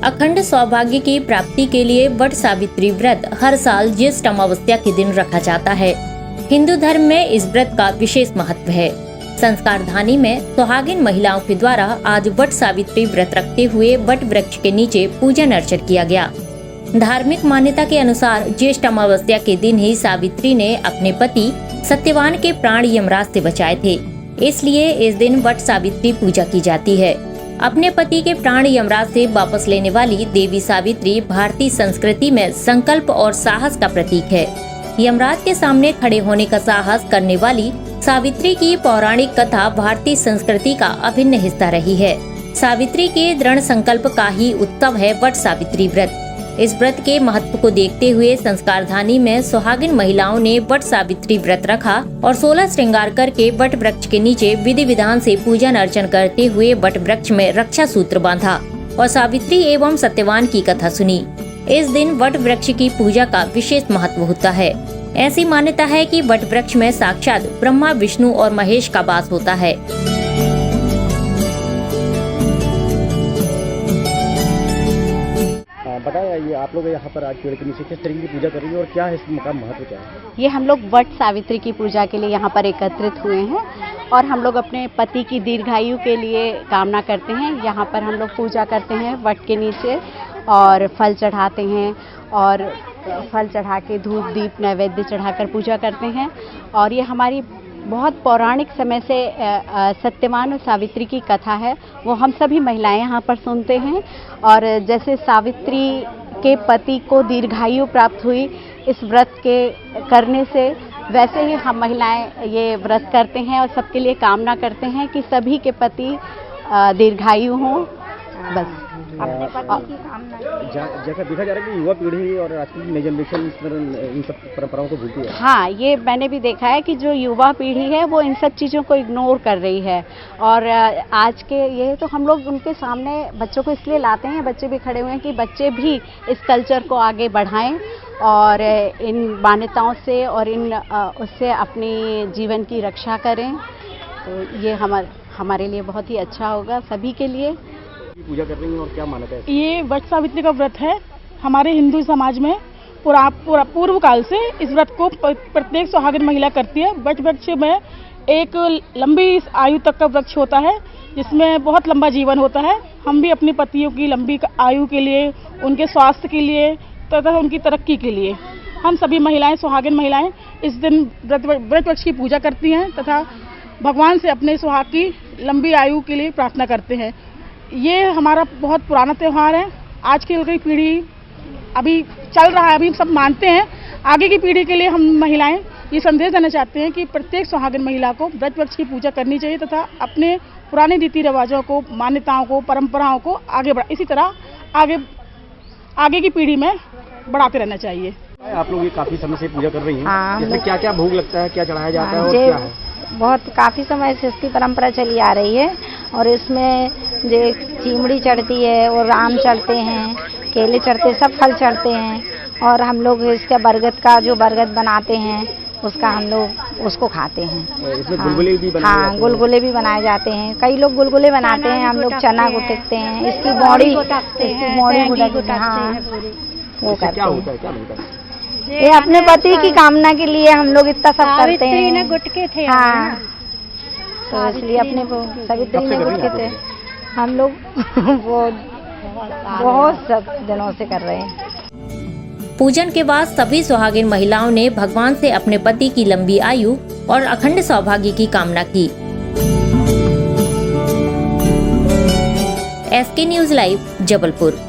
अखंड सौभाग्य की प्राप्ति के लिए वट सावित्री व्रत हर साल ज्येष्ठ अमावस्या के दिन रखा जाता है। हिंदू धर्म में इस व्रत का विशेष महत्व है। संस्कारधानी में सुहागिन महिलाओं के द्वारा आज वट सावित्री व्रत रखते हुए वट वृक्ष के नीचे पूजन अर्चन किया गया। धार्मिक मान्यता के अनुसार ज्येष्ठ अमावस्या के दिन ही सावित्री ने अपने पति सत्यवान के प्राण यमराज से बचाए थे, इसलिए इस दिन वट सावित्री पूजा की जाती है। अपने पति के प्राण यमराज से वापस लेने वाली देवी सावित्री भारतीय संस्कृति में संकल्प और साहस का प्रतीक है। यमराज के सामने खड़े होने का साहस करने वाली सावित्री की पौराणिक कथा भारतीय संस्कृति का अभिन्न हिस्सा रही है। सावित्री के दृढ़ संकल्प का ही उत्सव है वट सावित्री व्रत। इस व्रत के महत्व को देखते हुए संस्कारधानी में सुहागिन महिलाओं ने वट सावित्री व्रत रखा और 16 श्रृंगार करके वट वृक्ष के नीचे विधि विधान से पूजन अर्चन करते हुए वट वृक्ष में रक्षा सूत्र बांधा और सावित्री एवं सत्यवान की कथा सुनी। इस दिन वट वृक्ष की पूजा का विशेष महत्व होता है। ऐसी मान्यता है कि वट वृक्ष में साक्षात ब्रह्मा, विष्णु और महेश का वास होता है। बताया ये आप लोग यहाँ पर आज पेड़ के नीचे किस तरीके की पूजा कर रही है और क्या है इसका महत्व क्या है? ये हम लोग वट सावित्री की पूजा के लिए यहाँ पर एकत्रित हुए हैं और हम लोग अपने पति की दीर्घायु के लिए कामना करते हैं। यहाँ पर हम लोग पूजा करते हैं वट के नीचे और फल चढ़ाते हैं और फल चढ़ा के धूप दीप नैवेद्य चढ़ाकर पूजा करते हैं। और ये हमारी बहुत पौराणिक समय से सत्यवान और सावित्री की कथा है, वो हम सभी महिलाएं यहाँ पर सुनते हैं। और जैसे सावित्री के पति को दीर्घायु प्राप्त हुई इस व्रत के करने से, वैसे ही हम महिलाएं ये व्रत करते हैं और सबके लिए कामना करते हैं कि सभी के पति दीर्घायु हों। बस अपने पति की कामना। जैसा देखा जा रहा है कि युवा पीढ़ी और आज की नई जनरेशन इन सब परंपराओं को भूलती है। हाँ, ये मैंने भी देखा है कि जो युवा पीढ़ी है वो इन सब चीज़ों को इग्नोर कर रही है। और आज के ये तो हम लोग उनके सामने बच्चों को इसलिए लाते हैं, बच्चे भी खड़े हुए हैं कि बच्चे भी इस कल्चर को आगे बढ़ाएं और इन मान्यताओं से और उससे अपनी जीवन की रक्षा करें। तो ये हमारे लिए बहुत ही अच्छा होगा, सभी के लिए। पूजा कर रही हैं और क्या मान्यता है? ये वट सावित्री का व्रत है। हमारे हिंदू समाज में पूर्व काल से इस व्रत को प्रत्येक सुहागिन महिला करती है। वट वृक्ष में एक लंबी आयु तक का वृक्ष होता है जिसमें बहुत लंबा जीवन होता है। हम भी अपने पतियों की लंबी आयु के लिए, उनके स्वास्थ्य के लिए तथा उनकी तरक्की के लिए हम सभी महिलाएं, सुहागिन महिलाएं इस दिन वट वृक्ष की पूजा करती हैं तथा भगवान से अपने सुहाग की लंबी आयु के लिए प्रार्थना करते हैं। ये हमारा बहुत पुराना त्यौहार है। आज की पीढ़ी अभी चल रहा है, अभी सब मानते हैं। आगे की पीढ़ी के लिए हम महिलाएं ये संदेश देना चाहते हैं कि प्रत्येक सुहागिन महिला को वट वृक्ष की पूजा करनी चाहिए तथा अपने पुराने रीति रिवाजों को, मान्यताओं को, परंपराओं को इसी तरह आगे की पीढ़ी में बढ़ाते रहना चाहिए। आप लोग ये काफी समय से पूजा कर रही हैं। हाँ, इसमें क्या क्या भोग लगता है, क्या चढ़ाया जाता है और क्या है? बहुत काफ़ी समय से इसकी परंपरा चली आ रही है और इसमें जो चिमड़ी चढ़ती है और आम चढ़ते हैं, केले चढ़ते हैं, सब फल चढ़ते हैं। और हम लोग इसका बरगद बनाते हैं, उसका हम लोग उसको खाते हैं। इसमें गुलगुले भी बनाए जाते हैं। गुलगुले भी बनाए जाते हैं। कई लोग गुलगुले बनाते हैं, हम लोग चना गुटकते हैं, इसकी बॉडी गुटकते हैं, वो करते हैं। ये अपने पति की कामना के लिए हम लोग इतना सब करते हैं। गुटके थे। हाँ, तो इसलिए अपने को सावित्री ने गुटके थे। हम लोग वो बहुत सब दिनों से कर रहे हैं। पूजन के बाद सभी सुहागिन महिलाओं ने भगवान से अपने पति की लंबी आयु और अखंड सौभाग्य की कामना की। SK news live, Jabalpur.